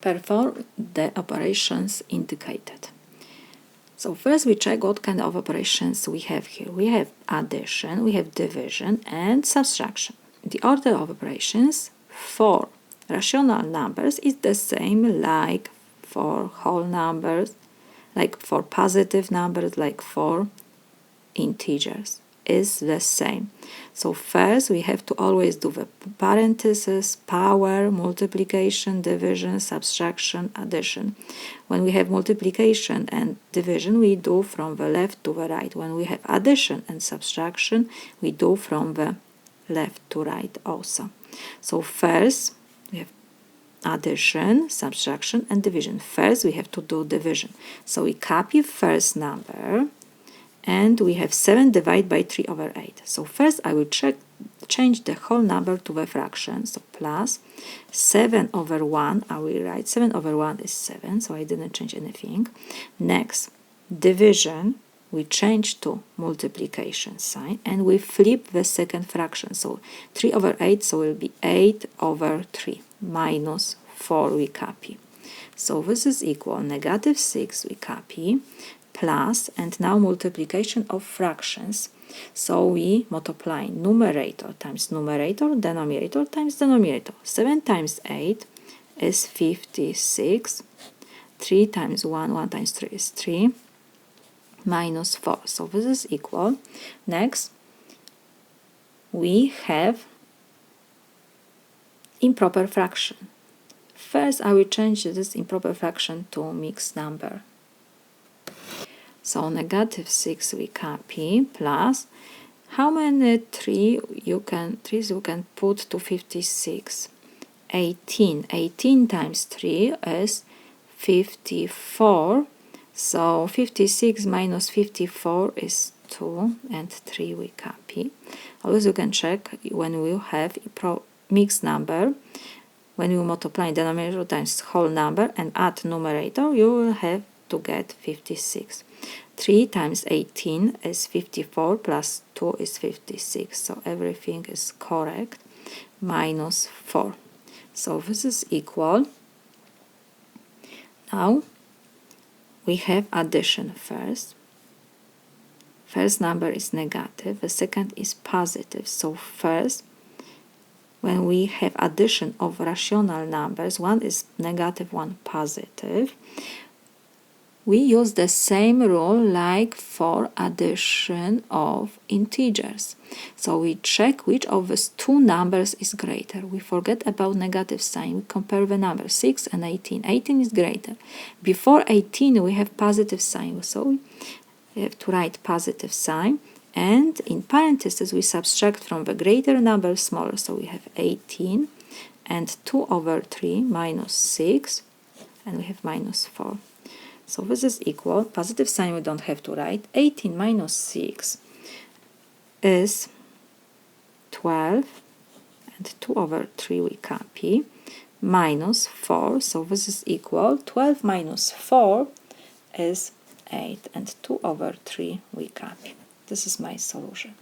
Perform the operations indicated. So first we check what kind of operations we have here. We have addition, we have division, and subtraction. The order of operations for rational numbers is the same like for whole numbers, like for positive numbers, like for integers. Is the same. So first we have to always do the parentheses, power, multiplication, division, subtraction, addition. When we have multiplication and division, we do from the left to the right. When we have addition and subtraction, we do from the left to right also. So first we have addition, subtraction, and division. First we have to do division. So we copy first number, and we have 7 divided by 3 over 8. So first I will change the whole number to the fraction. So plus 7 over 1, I will write 7 over 1 is 7, so I didn't change anything. Next, division, we change to multiplication sign, and we flip the second fraction. So 3 over 8, so it will be 8 over 3, minus 4 we copy. So this is equal negative 6 we copy, plus, and now multiplication of fractions. So we multiply numerator times numerator, denominator times denominator. 7 times 8 is 56. 3 times 1, 1 times 3 is 3, minus 4. So this is equal. Next, we have improper fraction. First, I will change this improper fraction to mixed number. So negative 6 we copy, plus how many 3s you can put to 56? 18. 18 times 3 is 54. So 56 minus 54 is 2, and 3 we copy. Always you can check when we have a mixed number. When you multiply denominator times whole number and add numerator, you will have to get 56. 3 times 18 is 54, plus 2 is 56, so everything is correct, minus 4. So this is equal. Now we have addition first. First number is negative, the second is positive. So first, when we have addition of rational numbers, one is negative, one positive, we use the same rule like for addition of integers. So we check which of these two numbers is greater. We forget about negative sign. We compare the numbers 6 and 18. 18 is greater. Before 18 we have positive sign, so we have to write positive sign. And in parentheses we subtract from the greater number smaller. So we have 18 and 2 over 3 minus 6, and we have minus 4. So this is equal, positive sign we don't have to write, 18 minus 6 is 12, and 2 over 3 we copy, minus 4, so this is equal, 12 minus 4 is 8, and 2 over 3 we copy. This is my solution.